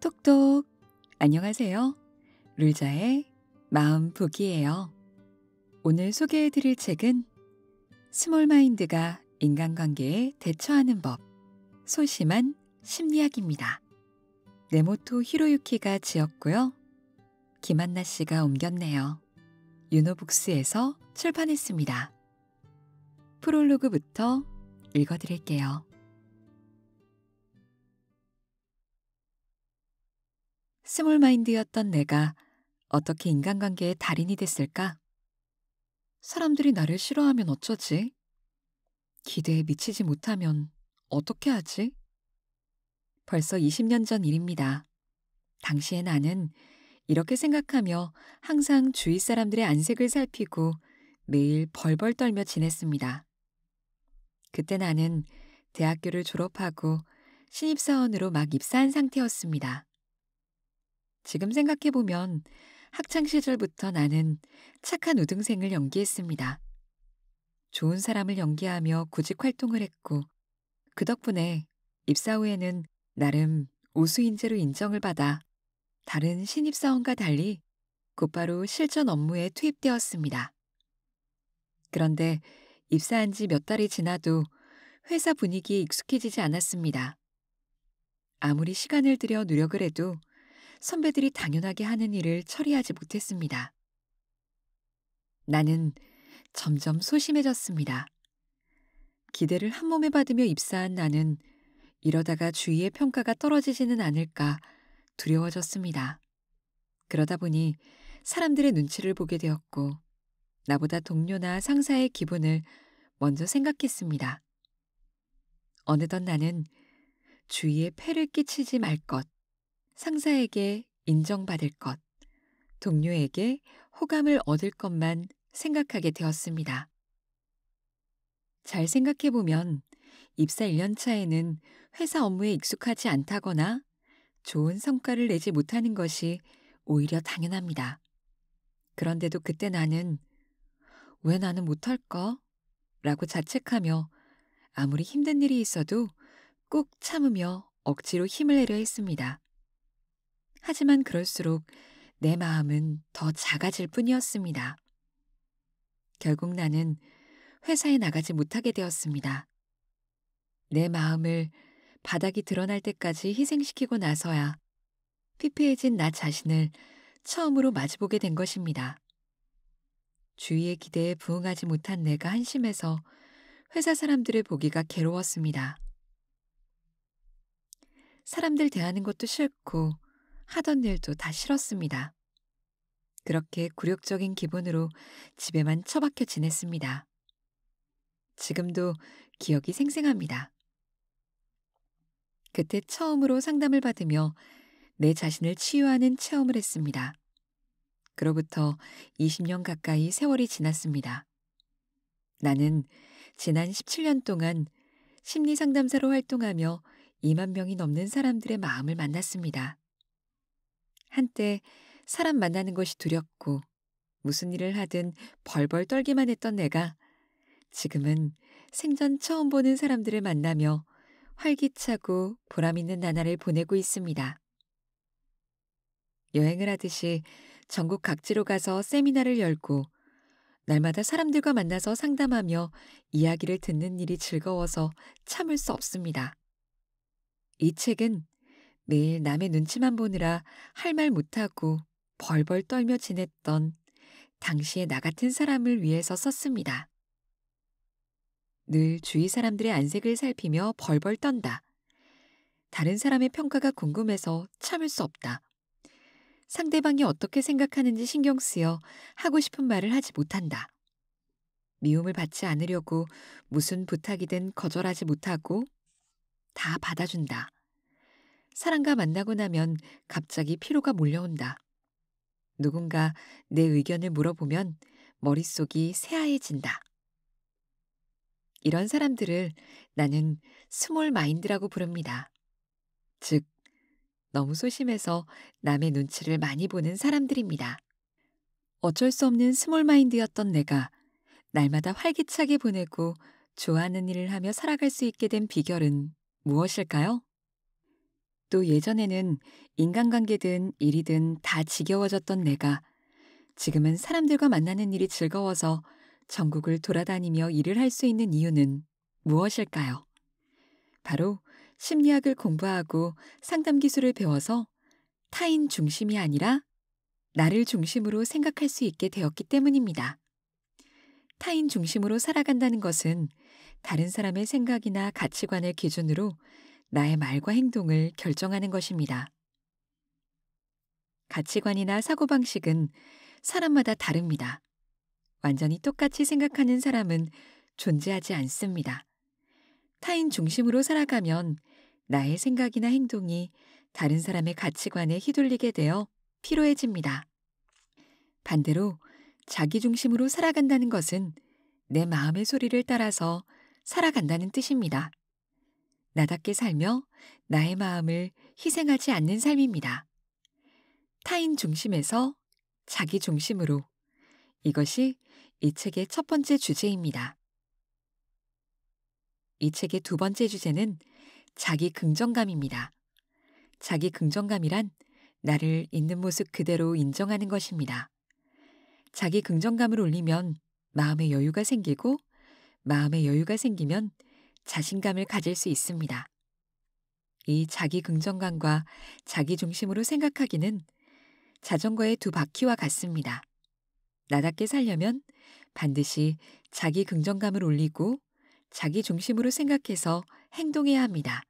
똑똑. 안녕하세요. 룰자의 마음 보기예요. 오늘 소개해드릴 책은 스몰 마인드가 인간관계에 대처하는 법, 소심한 심리학입니다. 네모토 히로유키가 지었고요. 김한나 씨가 옮겼네요. 유노북스에서 출판했습니다. 프롤로그부터 읽어드릴게요. 스몰 마인드였던 내가 어떻게 인간관계의 달인이 됐을까? 사람들이 나를 싫어하면 어쩌지? 기대에 미치지 못하면 어떻게 하지? 벌써 20년 전 일입니다. 당시에 나는 이렇게 생각하며 항상 주위 사람들의 안색을 살피고 매일 벌벌 떨며 지냈습니다. 그때 나는 대학교를 졸업하고 신입사원으로 막 입사한 상태였습니다. 지금 생각해보면 학창시절부터 나는 착한 우등생을 연기했습니다. 좋은 사람을 연기하며 구직 활동을 했고 그 덕분에 입사 후에는 나름 우수인재로 인정을 받아 다른 신입사원과 달리 곧바로 실전 업무에 투입되었습니다. 그런데 입사한 지 몇 달이 지나도 회사 분위기에 익숙해지지 않았습니다. 아무리 시간을 들여 노력을 해도 선배들이 당연하게 하는 일을 처리하지 못했습니다. 나는 점점 소심해졌습니다. 기대를 한 몸에 받으며 입사한 나는 이러다가 주위의 평가가 떨어지지는 않을까 두려워졌습니다. 그러다 보니 사람들의 눈치를 보게 되었고 나보다 동료나 상사의 기분을 먼저 생각했습니다. 어느덧 나는 주위에 폐를 끼치지 말 것, 상사에게 인정받을 것, 동료에게 호감을 얻을 것만 생각하게 되었습니다. 잘 생각해보면 입사 1년 차에는 회사 업무에 익숙하지 않다거나 좋은 성과를 내지 못하는 것이 오히려 당연합니다. 그런데도 그때 나는 왜 나는 못할까? 라고 자책하며 아무리 힘든 일이 있어도 꾹 참으며 억지로 힘을 내려 했습니다. 하지만 그럴수록 내 마음은 더 작아질 뿐이었습니다. 결국 나는 회사에 나가지 못하게 되었습니다. 내 마음을 바닥이 드러날 때까지 희생시키고 나서야 피폐해진 나 자신을 처음으로 마주보게 된 것입니다. 주위의 기대에 부응하지 못한 내가 한심해서 회사 사람들을 보기가 괴로웠습니다. 사람들 대하는 것도 싫고 하던 일도 다 싫었습니다. 그렇게 굴욕적인 기분으로 집에만 처박혀 지냈습니다. 지금도 기억이 생생합니다. 그때 처음으로 상담을 받으며 내 자신을 치유하는 체험을 했습니다. 그로부터 20년 가까이 세월이 지났습니다. 나는 지난 17년 동안 심리상담사로 활동하며 2만 명이 넘는 사람들의 마음을 만났습니다. 한때 사람 만나는 것이 두렵고 무슨 일을 하든 벌벌 떨기만 했던 내가 지금은 생전 처음 보는 사람들을 만나며 활기차고 보람있는 나날을 보내고 있습니다. 여행을 하듯이 전국 각지로 가서 세미나를 열고 날마다 사람들과 만나서 상담하며 이야기를 듣는 일이 즐거워서 참을 수 없습니다. 이 책은 매일 남의 눈치만 보느라 할 말 못하고 벌벌 떨며 지냈던 당시의 나 같은 사람을 위해서 썼습니다. 늘 주위 사람들의 안색을 살피며 벌벌 떤다. 다른 사람의 평가가 궁금해서 참을 수 없다. 상대방이 어떻게 생각하는지 신경 쓰여 하고 싶은 말을 하지 못한다. 미움을 받지 않으려고 무슨 부탁이든 거절하지 못하고 다 받아준다. 사람과 만나고 나면 갑자기 피로가 몰려온다. 누군가 내 의견을 물어보면 머릿속이 새하얘진다. 이런 사람들을 나는 스몰 마인드라고 부릅니다. 즉, 너무 소심해서 남의 눈치를 많이 보는 사람들입니다. 어쩔 수 없는 스몰 마인드였던 내가 날마다 활기차게 보내고 좋아하는 일을 하며 살아갈 수 있게 된 비결은 무엇일까요? 또 예전에는 인간관계든 일이든 다 지겨워졌던 내가 지금은 사람들과 만나는 일이 즐거워서 전국을 돌아다니며 일을 할 수 있는 이유는 무엇일까요? 바로 심리학을 공부하고 상담 기술을 배워서 타인 중심이 아니라 나를 중심으로 생각할 수 있게 되었기 때문입니다. 타인 중심으로 살아간다는 것은 다른 사람의 생각이나 가치관을 기준으로 나의 말과 행동을 결정하는 것입니다. 가치관이나 사고방식은 사람마다 다릅니다. 완전히 똑같이 생각하는 사람은 존재하지 않습니다. 타인 중심으로 살아가면 나의 생각이나 행동이 다른 사람의 가치관에 휘둘리게 되어 피로해집니다. 반대로 자기 중심으로 살아간다는 것은 내 마음의 소리를 따라서 살아간다는 뜻입니다. 나답게 살며 나의 마음을 희생하지 않는 삶입니다. 타인 중심에서 자기 중심으로. 이것이 이 책의 첫 번째 주제입니다. 이 책의 두 번째 주제는 자기 긍정감입니다. 자기 긍정감이란 나를 있는 모습 그대로 인정하는 것입니다. 자기 긍정감을 올리면 마음의 여유가 생기고 마음의 여유가 생기면 자신감을 가질 수 있습니다. 이 자기 긍정감과 자기 중심으로 생각하기는 자전거의 두 바퀴와 같습니다. 나답게 살려면 반드시 자기 긍정감을 올리고 자기 중심으로 생각해서 행동해야 합니다.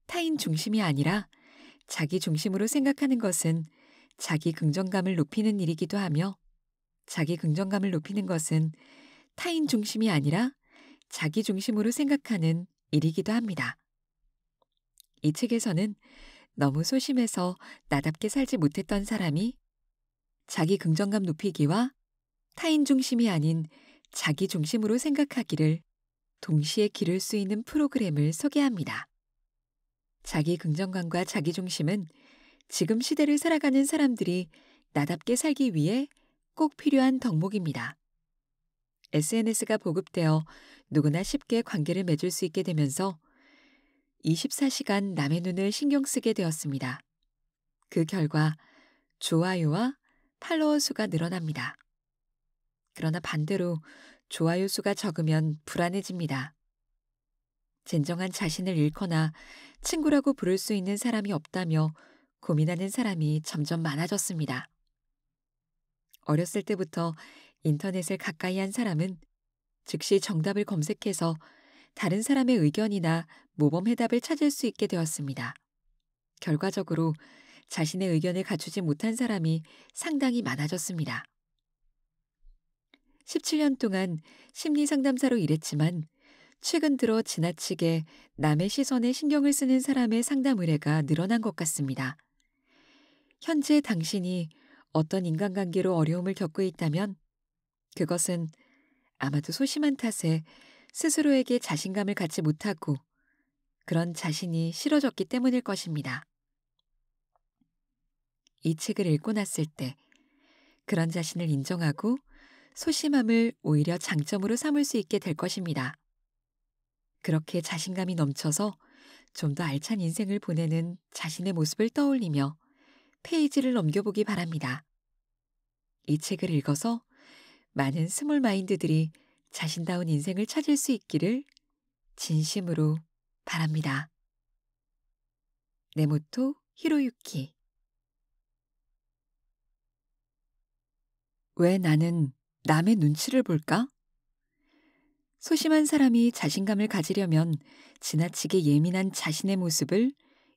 타인 중심이 아니라 자기 중심으로 생각하는 것은 자기 긍정감을 높이는 일이기도 하며 자기 긍정감을 높이는 것은 타인 중심이 아니라 자기 중심으로 생각하는 일이기도 합니다. 이 책에서는 너무 소심해서 나답게 살지 못했던 사람이 자기 긍정감 높이기와 타인 중심이 아닌 자기 중심으로 생각하기를 동시에 기를 수 있는 프로그램을 소개합니다. 자기 긍정감과 자기 중심은 지금 시대를 살아가는 사람들이 나답게 살기 위해 꼭 필요한 덕목입니다. SNS가 보급되어 누구나 쉽게 관계를 맺을 수 있게 되면서 24시간 남의 눈을 신경 쓰게 되었습니다. 그 결과 좋아요와 팔로워 수가 늘어납니다. 그러나 반대로 좋아요 수가 적으면 불안해집니다. 진정한 자신을 잃거나 친구라고 부를 수 있는 사람이 없다며 고민하는 사람이 점점 많아졌습니다. 어렸을 때부터 인터넷을 가까이 한 사람은 즉시 정답을 검색해서 다른 사람의 의견이나 모범 해답을 찾을 수 있게 되었습니다. 결과적으로 자신의 의견을 갖추지 못한 사람이 상당히 많아졌습니다. 17년 동안 심리상담사로 일했지만 최근 들어 지나치게 남의 시선에 신경을 쓰는 사람의 상담 의뢰가 늘어난 것 같습니다. 현재 당신이 어떤 인간관계로 어려움을 겪고 있다면 그것은 아마도 소심한 탓에 스스로에게 자신감을 갖지 못하고 그런 자신이 싫어졌기 때문일 것입니다. 이 책을 읽고 났을 때 그런 자신을 인정하고 소심함을 오히려 장점으로 삼을 수 있게 될 것입니다. 그렇게 자신감이 넘쳐서 좀 더 알찬 인생을 보내는 자신의 모습을 떠올리며 페이지를 넘겨보기 바랍니다. 이 책을 읽어서 많은 스몰 마인드들이 자신다운 인생을 찾을 수 있기를 진심으로 바랍니다. 네모토 히로유키. 왜 나는 남의 눈치를 볼까? 소심한 사람이 자신감을 가지려면 지나치게 예민한 자신의 모습을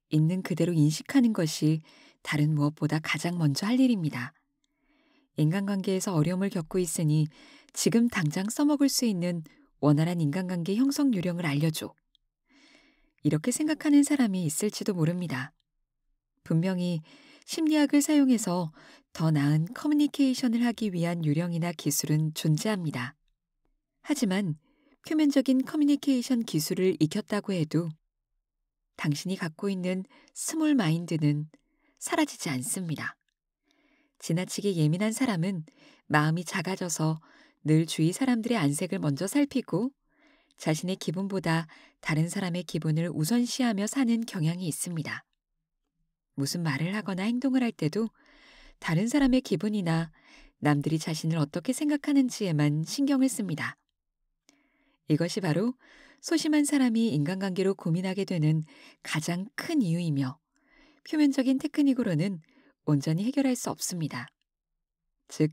있는 그대로 인식하는 것이 다른 무엇보다 가장 먼저 할 일입니다. 인간관계에서 어려움을 겪고 있으니 지금 당장 써먹을 수 있는 원활한 인간관계 형성 요령을 알려줘. 이렇게 생각하는 사람이 있을지도 모릅니다. 분명히 심리학을 사용해서 더 나은 커뮤니케이션을 하기 위한 요령이나 기술은 존재합니다. 하지만 표면적인 커뮤니케이션 기술을 익혔다고 해도 당신이 갖고 있는 스몰 마인드는 사라지지 않습니다. 지나치게 예민한 사람은 마음이 작아져서 늘 주위 사람들의 안색을 먼저 살피고 자신의 기분보다 다른 사람의 기분을 우선시하며 사는 경향이 있습니다. 무슨 말을 하거나 행동을 할 때도 다른 사람의 기분이나 남들이 자신을 어떻게 생각하는지에만 신경을 씁니다. 이것이 바로 소심한 사람이 인간관계로 고민하게 되는 가장 큰 이유이며 표면적인 테크닉으로는 온전히 해결할 수 없습니다. 즉,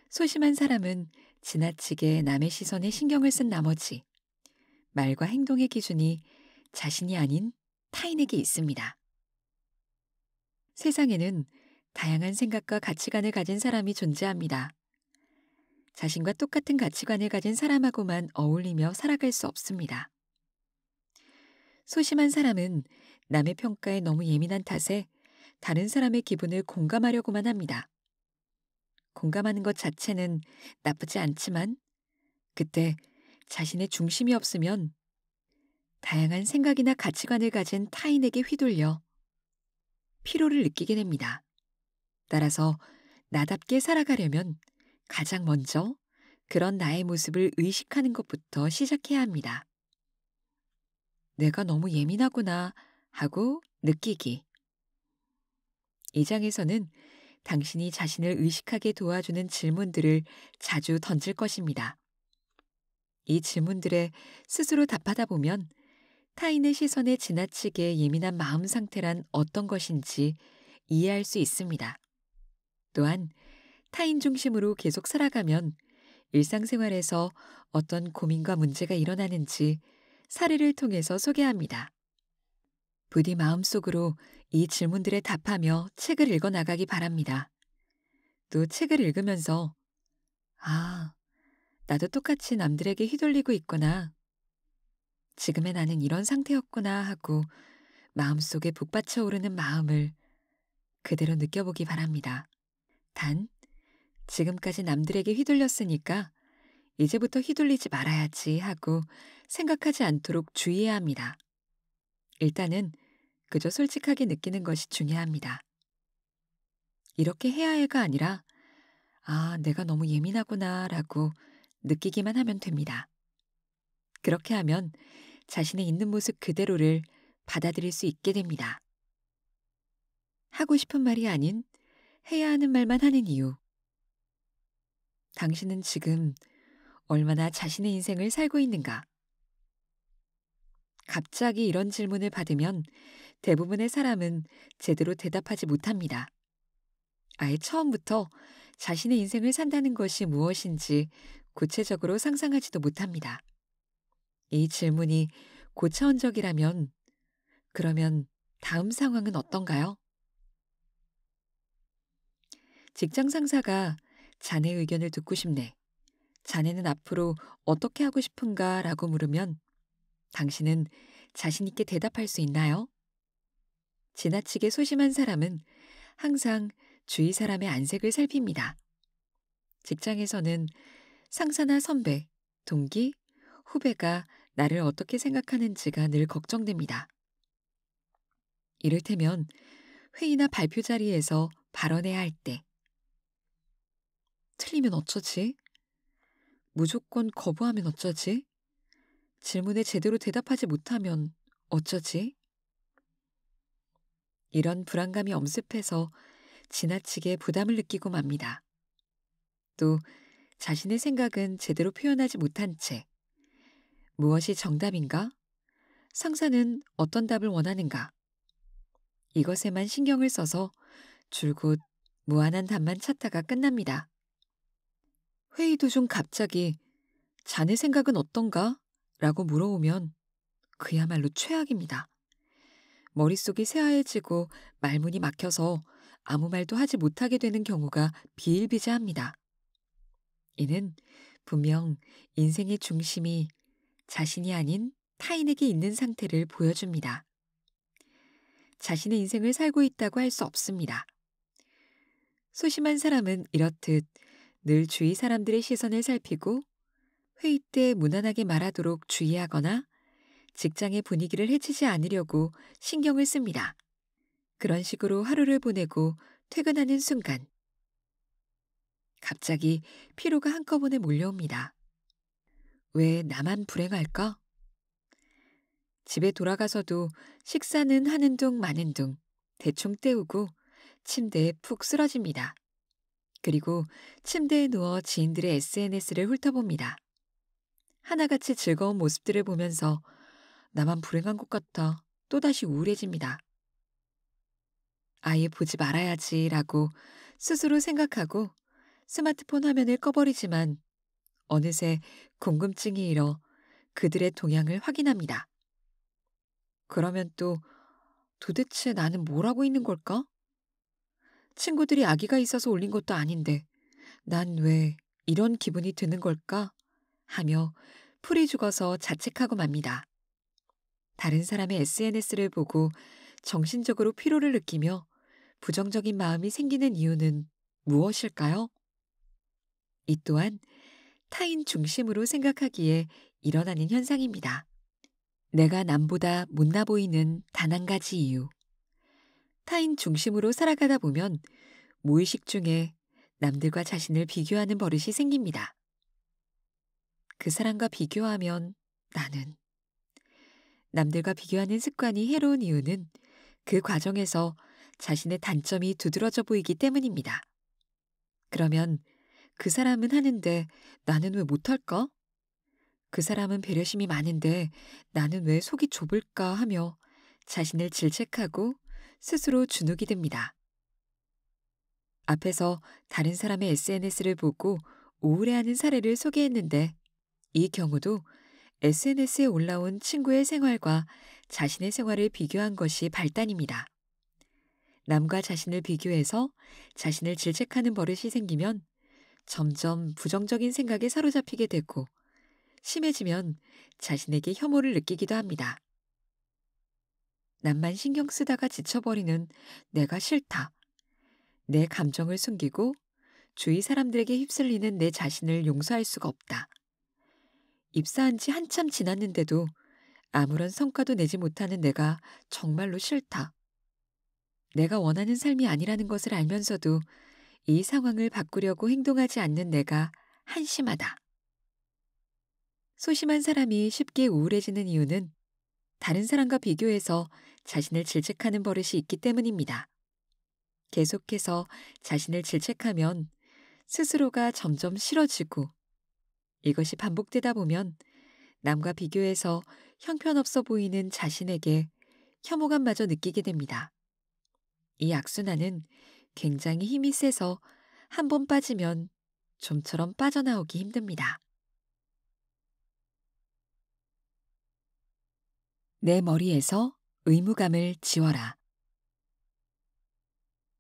소심한 사람은 지나치게 남의 시선에 신경을 쓴 나머지 말과 행동의 기준이 자신이 아닌 타인에게 있습니다. 세상에는 다양한 생각과 가치관을 가진 사람이 존재합니다. 자신과 똑같은 가치관을 가진 사람하고만 어울리며 살아갈 수 없습니다. 소심한 사람은 남의 평가에 너무 예민한 탓에 다른 사람의 기분을 공감하려고만 합니다. 공감하는 것 자체는 나쁘지 않지만 그때 자신의 중심이 없으면 다양한 생각이나 가치관을 가진 타인에게 휘둘려 피로를 느끼게 됩니다. 따라서 나답게 살아가려면 가장 먼저 그런 나의 모습을 의식하는 것부터 시작해야 합니다. 내가 너무 예민하구나 하고 느끼기. 이 장에서는 당신이 자신을 의식하게 도와주는 질문들을 자주 던질 것입니다. 이 질문들에 스스로 답하다 보면 타인의 시선에 지나치게 예민한 마음 상태란 어떤 것인지 이해할 수 있습니다. 또한 타인 중심으로 계속 살아가면 일상생활에서 어떤 고민과 문제가 일어나는지 사례를 통해서 소개합니다. 부디 마음속으로 이 질문들에 답하며 책을 읽어 나가기 바랍니다. 또 책을 읽으면서 아, 나도 똑같이 남들에게 휘둘리고 있구나. 지금의 나는 이런 상태였구나 하고 마음속에 북받쳐 오르는 마음을 그대로 느껴보기 바랍니다. 단, 지금까지 남들에게 휘둘렸으니까 이제부터 휘둘리지 말아야지 하고 생각하지 않도록 주의해야 합니다. 일단은 그저 솔직하게 느끼는 것이 중요합니다. 이렇게 해야 해가 아니라 아, 내가 너무 예민하구나 라고 느끼기만 하면 됩니다. 그렇게 하면 자신의 있는 모습 그대로를 받아들일 수 있게 됩니다. 하고 싶은 말이 아닌 해야 하는 말만 하는 이유. 당신은 지금 얼마나 자신의 인생을 살고 있는가? 갑자기 이런 질문을 받으면 대부분의 사람은 제대로 대답하지 못합니다. 아예 처음부터 자신의 인생을 산다는 것이 무엇인지 구체적으로 상상하지도 못합니다. 이 질문이 고차원적이라면 그러면 다음 상황은 어떤가요? 직장 상사가 자네 의견을 듣고 싶네. 자네는 앞으로 어떻게 하고 싶은가? 라고 물으면 당신은 자신 있게 대답할 수 있나요? 지나치게 소심한 사람은 항상 주위 사람의 안색을 살핍니다. 직장에서는 상사나 선배, 동기, 후배가 나를 어떻게 생각하는지가 늘 걱정됩니다. 이를테면 회의나 발표 자리에서 발언해야 할 때 틀리면 어쩌지? 무조건 거부하면 어쩌지? 질문에 제대로 대답하지 못하면 어쩌지? 이런 불안감이 엄습해서 지나치게 부담을 느끼고 맙니다. 또 자신의 생각은 제대로 표현하지 못한 채 무엇이 정답인가? 상사는 어떤 답을 원하는가? 이것에만 신경을 써서 줄곧 무한한 답만 찾다가 끝납니다. 회의 도중 갑자기 자네 생각은 어떤가? 라고 물어오면 그야말로 최악입니다. 머릿속이 새하얘지고 말문이 막혀서 아무 말도 하지 못하게 되는 경우가 비일비재합니다. 이는 분명 인생의 중심이 자신이 아닌 타인에게 있는 상태를 보여줍니다. 자신의 인생을 살고 있다고 할 수 없습니다. 소심한 사람은 이렇듯 늘 주위 사람들의 시선을 살피고 회의 때 무난하게 말하도록 주의하거나 직장의 분위기를 해치지 않으려고 신경을 씁니다. 그런 식으로 하루를 보내고 퇴근하는 순간 갑자기 피로가 한꺼번에 몰려옵니다. 왜 나만 불행할까? 집에 돌아가서도 식사는 하는 둥 마는 둥 대충 때우고 침대에 푹 쓰러집니다. 그리고 침대에 누워 지인들의 SNS를 훑어봅니다. 하나같이 즐거운 모습들을 보면서 나만 불행한 것 같아 또다시 우울해집니다. 아예 보지 말아야지라고 스스로 생각하고 스마트폰 화면을 꺼버리지만 어느새 궁금증이 일어 그들의 동향을 확인합니다. 그러면 또 도대체 나는 뭘 하고 있는 걸까? 친구들이 아기가 있어서 올린 것도 아닌데 난 왜 이런 기분이 드는 걸까? 하며 풀이 죽어서 자책하고 맙니다. 다른 사람의 SNS를 보고 정신적으로 피로를 느끼며 부정적인 마음이 생기는 이유는 무엇일까요? 이 또한 타인 중심으로 생각하기에 일어나는 현상입니다. 내가 남보다 못나 보이는 단 한 가지 이유. 타인 중심으로 살아가다 보면 무의식 중에 남들과 자신을 비교하는 버릇이 생깁니다. 그 사람과 비교하면 나는. 남들과 비교하는 습관이 해로운 이유는 그 과정에서 자신의 단점이 두드러져 보이기 때문입니다. 그러면 그 사람은 하는데 나는 왜 못할까? 그 사람은 배려심이 많은데 나는 왜 속이 좁을까 하며 자신을 질책하고 스스로 주눅이 듭니다. 앞에서 다른 사람의 SNS를 보고 우울해하는 사례를 소개했는데 이 경우도 SNS에 올라온 친구의 생활과 자신의 생활을 비교한 것이 발단입니다. 남과 자신을 비교해서 자신을 질책하는 버릇이 생기면 점점 부정적인 생각에 사로잡히게 되고 심해지면 자신에게 혐오를 느끼기도 합니다. 남만 신경 쓰다가 지쳐버리는 내가 싫다. 내 감정을 숨기고 주위 사람들에게 휩쓸리는 내 자신을 용서할 수가 없다. 입사한 지 한참 지났는데도 아무런 성과도 내지 못하는 내가 정말로 싫다. 내가 원하는 삶이 아니라는 것을 알면서도 이 상황을 바꾸려고 행동하지 않는 내가 한심하다. 소심한 사람이 쉽게 우울해지는 이유는 다른 사람과 비교해서 자신을 질책하는 버릇이 있기 때문입니다. 계속해서 자신을 질책하면 스스로가 점점 싫어지고 이것이 반복되다 보면 남과 비교해서 형편없어 보이는 자신에게 혐오감마저 느끼게 됩니다. 이 악순환은 굉장히 힘이 세서 한 번 빠지면 좀처럼 빠져나오기 힘듭니다. 내 머리에서 의무감을 지워라.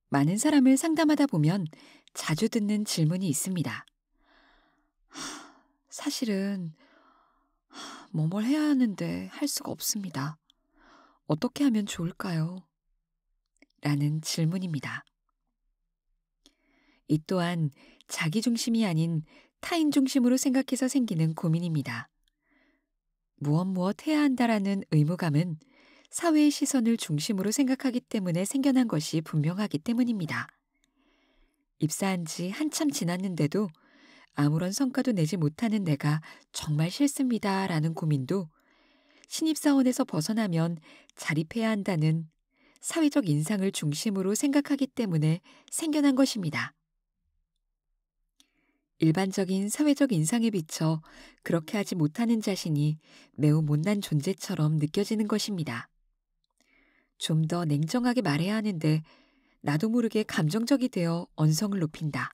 많은 사람을 상담하다 보면 자주 듣는 질문이 있습니다. 사실은 뭐뭘 해야 하는데 할 수가 없습니다. 어떻게 하면 좋을까요? 라는 질문입니다. 이 또한 자기 중심이 아닌 타인 중심으로 생각해서 생기는 고민입니다. 무엇 해야 한다라는 의무감은 사회의 시선을 중심으로 생각하기 때문에 생겨난 것이 분명하기 때문입니다. 입사한 지 한참 지났는데도 아무런 성과도 내지 못하는 내가 정말 싫습니다 라는 고민도 신입사원에서 벗어나면 자립해야 한다는 사회적 인상을 중심으로 생각하기 때문에 생겨난 것입니다. 일반적인 사회적 인상에 비춰 그렇게 하지 못하는 자신이 매우 못난 존재처럼 느껴지는 것입니다. 좀 더 냉정하게 말해야 하는데 나도 모르게 감정적이 되어 언성을 높인다.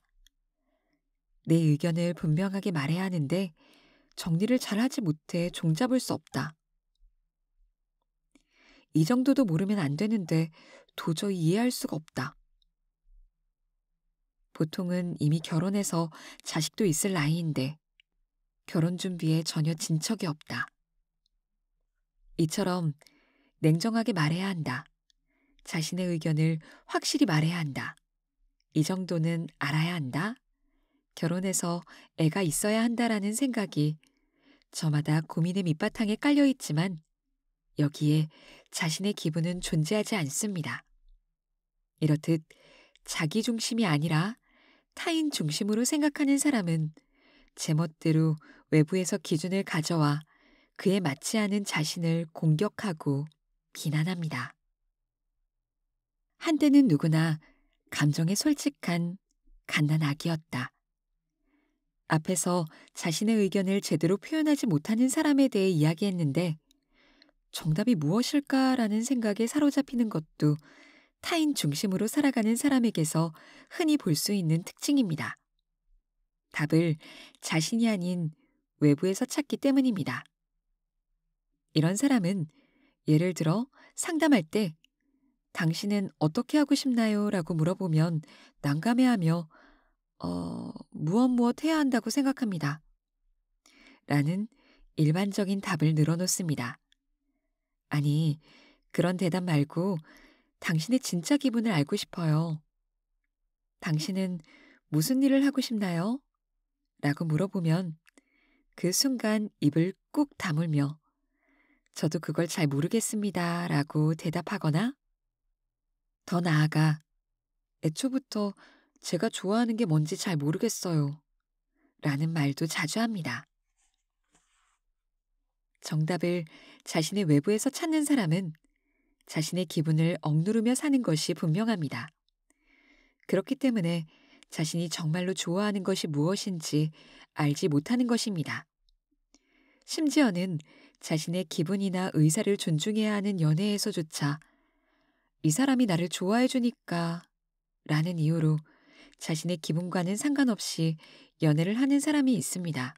내 의견을 분명하게 말해야 하는데 정리를 잘하지 못해 종잡을 수 없다. 이 정도도 모르면 안 되는데 도저히 이해할 수가 없다. 보통은 이미 결혼해서 자식도 있을 나이인데 결혼 준비에 전혀 진척이 없다. 이처럼 냉정하게 말해야 한다. 자신의 의견을 확실히 말해야 한다. 이 정도는 알아야 한다. 결혼해서 애가 있어야 한다라는 생각이 저마다 고민의 밑바탕에 깔려 있지만 여기에 자신의 기분은 존재하지 않습니다. 이렇듯 자기 중심이 아니라 타인 중심으로 생각하는 사람은 제멋대로 외부에서 기준을 가져와 그에 맞지 않은 자신을 공격하고 비난합니다. 한때는 누구나 감정에 솔직한 갓난아기였다. 앞에서 자신의 의견을 제대로 표현하지 못하는 사람에 대해 이야기했는데 정답이 무엇일까라는 생각에 사로잡히는 것도 타인 중심으로 살아가는 사람에게서 흔히 볼 수 있는 특징입니다. 답을 자신이 아닌 외부에서 찾기 때문입니다. 이런 사람은 예를 들어 상담할 때 당신은 어떻게 하고 싶나요? 라고 물어보면 난감해하며 무엇 해야 한다고 생각합니다. 라는 일반적인 답을 늘어놓습니다. 아니, 그런 대답 말고 당신의 진짜 기분을 알고 싶어요. 당신은 무슨 일을 하고 싶나요? 라고 물어보면 그 순간 입을 꾹 다물며 저도 그걸 잘 모르겠습니다. 라고 대답하거나 더 나아가 애초부터 제가 좋아하는 게 뭔지 잘 모르겠어요. 라는 말도 자주 합니다. 정답을 자신의 외부에서 찾는 사람은 자신의 기분을 억누르며 사는 것이 분명합니다. 그렇기 때문에 자신이 정말로 좋아하는 것이 무엇인지 알지 못하는 것입니다. 심지어는 자신의 기분이나 의사를 존중해야 하는 연애에서조차 이 사람이 나를 좋아해 주니까 라는 이유로 자신의 기분과는 상관없이 연애를 하는 사람이 있습니다.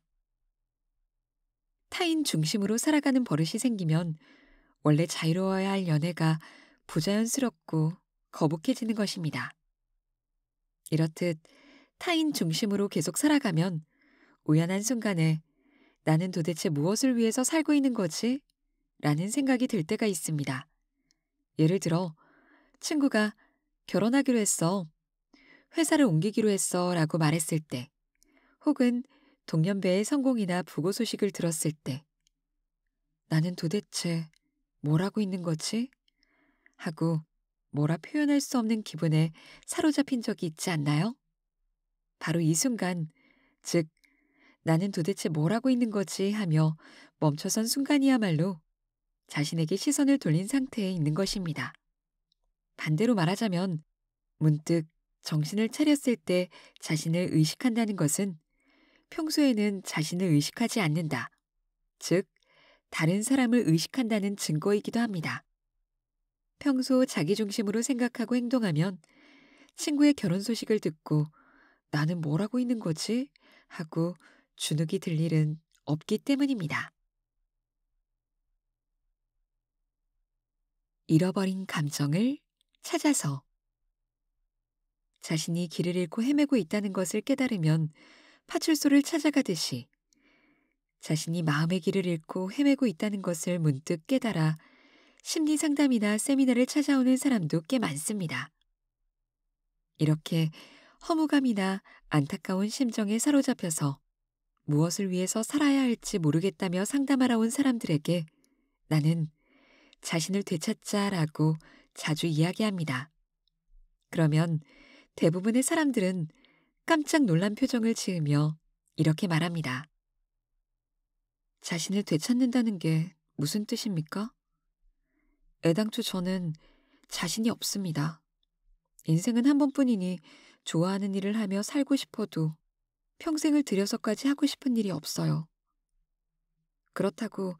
타인 중심으로 살아가는 버릇이 생기면 원래 자유로워야 할 연애가 부자연스럽고 거북해지는 것입니다. 이렇듯 타인 중심으로 계속 살아가면 우연한 순간에 나는 도대체 무엇을 위해서 살고 있는 거지? 라는 생각이 들 때가 있습니다. 예를 들어 친구가 결혼하기로 했어. 회사를 옮기기로 했어. 라고 말했을 때 혹은 동년배의 성공이나 부고 소식을 들었을 때 나는 도대체 뭘 하고 있는 거지? 하고 뭐라 표현할 수 없는 기분에 사로잡힌 적이 있지 않나요? 바로 이 순간, 즉 나는 도대체 뭘 하고 있는 거지 하며 멈춰선 순간이야말로 자신에게 시선을 돌린 상태에 있는 것입니다. 반대로 말하자면 문득 정신을 차렸을 때 자신을 의식한다는 것은 평소에는 자신을 의식하지 않는다. 즉, 다른 사람을 의식한다는 증거이기도 합니다. 평소 자기 중심으로 생각하고 행동하면 친구의 결혼 소식을 듣고 나는 뭘 하고 있는 거지? 하고 주눅이 들 일은 없기 때문입니다. 잃어버린 감정을 찾아서 자신이 길을 잃고 헤매고 있다는 것을 깨달으면 파출소를 찾아가듯이 자신이 마음의 길을 잃고 헤매고 있다는 것을 문득 깨달아 심리 상담이나 세미나를 찾아오는 사람도 꽤 많습니다. 이렇게 허무감이나 안타까운 심정에 사로잡혀서 무엇을 위해서 살아야 할지 모르겠다며 상담하러 온 사람들에게 나는 자신을 되찾자라고 자주 이야기합니다. 그러면 대부분의 사람들은 깜짝 놀란 표정을 지으며 이렇게 말합니다. 자신을 되찾는다는 게 무슨 뜻입니까? 애당초 저는 자신이 없습니다. 인생은 한 번뿐이니 좋아하는 일을 하며 살고 싶어도 평생을 들여서까지 하고 싶은 일이 없어요. 그렇다고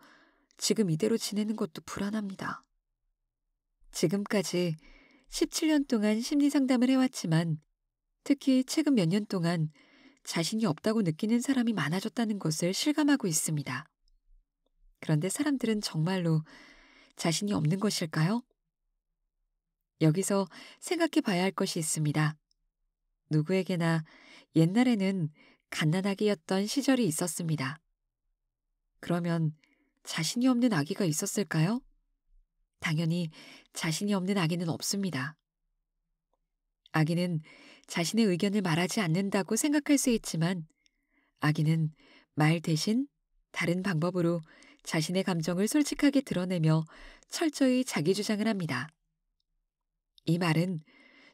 지금 이대로 지내는 것도 불안합니다. 지금까지 17년 동안 심리 상담을 해왔지만 특히 최근 몇 년 동안 자신이 없다고 느끼는 사람이 많아졌다는 것을 실감하고 있습니다. 그런데 사람들은 정말로 자신이 없는 것일까요? 여기서 생각해 봐야 할 것이 있습니다. 누구에게나 옛날에는 갓난아기였던 시절이 있었습니다. 그러면 자신이 없는 아기가 있었을까요? 당연히 자신이 없는 아기는 없습니다. 아기는 자신의 의견을 말하지 않는다고 생각할 수 있지만 아기는 말 대신 다른 방법으로 자신의 감정을 솔직하게 드러내며 철저히 자기 주장을 합니다. 이 말은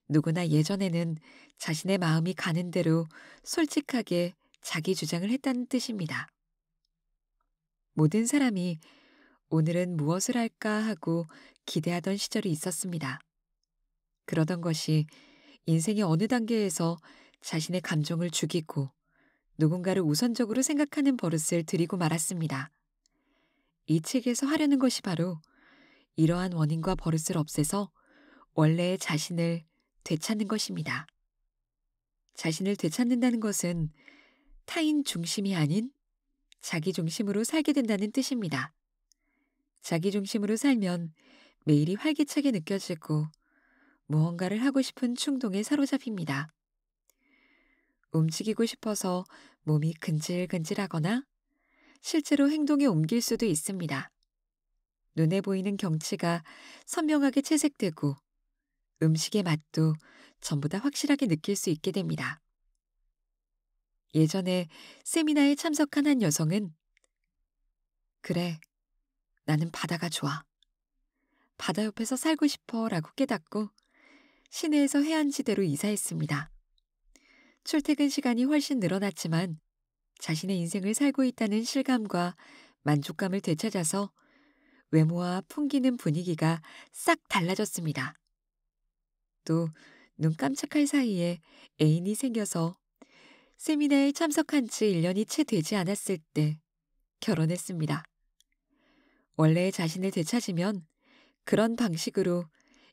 누구나 예전에는 자신의 마음이 가는 대로 솔직하게 자기 주장을 했다는 뜻입니다. 모든 사람이 오늘은 무엇을 할까 하고 기대하던 시절이 있었습니다. 그러던 것이 인생의 어느 단계에서 자신의 감정을 죽이고 누군가를 우선적으로 생각하는 버릇을 들이고 말았습니다. 이 책에서 하려는 것이 바로 이러한 원인과 버릇을 없애서 원래의 자신을 되찾는 것입니다. 자신을 되찾는다는 것은 타인 중심이 아닌 자기 중심으로 살게 된다는 뜻입니다. 자기 중심으로 살면 매일이 활기차게 느껴지고 무언가를 하고 싶은 충동에 사로잡힙니다. 움직이고 싶어서 몸이 근질근질하거나 실제로 행동에 옮길 수도 있습니다. 눈에 보이는 경치가 선명하게 채색되고 음식의 맛도 전부 다 확실하게 느낄 수 있게 됩니다. 예전에 세미나에 참석한 한 여성은 그래, 나는 바다가 좋아. 바다 옆에서 살고 싶어 라고 깨닫고 시내에서 해안지대로 이사했습니다. 출퇴근 시간이 훨씬 늘어났지만 자신의 인생을 살고 있다는 실감과 만족감을 되찾아서 외모와 풍기는 분위기가 싹 달라졌습니다. 또 눈 깜짝할 사이에 애인이 생겨서 세미나에 참석한 지 1년이 채 되지 않았을 때 결혼했습니다. 원래의 자신을 되찾으면 그런 방식으로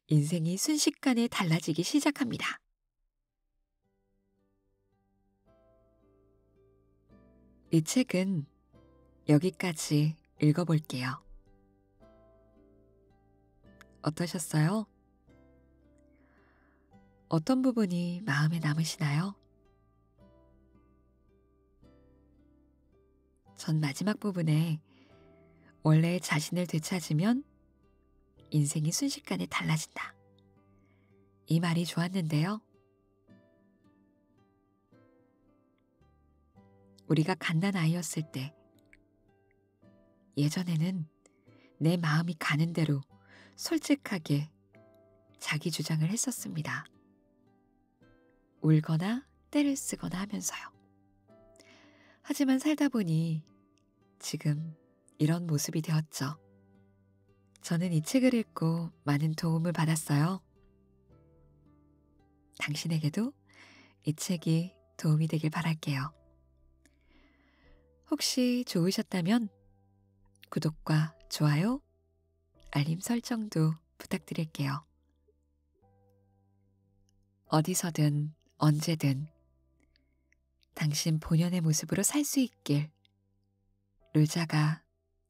인생이 순식간에 달라지기 시작합니다. 이 책은 여기까지 읽어볼게요. 어떠셨어요? 어떤 부분이 마음에 남으시나요? 전 마지막 부분에 원래의 자신을 되찾으면 인생이 순식간에 달라진다. 이 말이 좋았는데요. 우리가 갓난아이였을 때 예전에는 내 마음이 가는 대로 솔직하게 자기 주장을 했었습니다. 울거나 떼를 쓰거나 하면서요. 하지만 살다 보니 지금 이런 모습이 되었죠. 저는 이 책을 읽고 많은 도움을 받았어요. 당신에게도 이 책이 도움이 되길 바랄게요. 혹시 좋으셨다면 구독과 좋아요, 알림 설정도 부탁드릴게요. 어디서든 언제든 당신 본연의 모습으로 살 수 있길 룰자가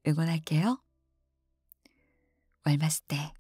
응원할게요. 왈마스테.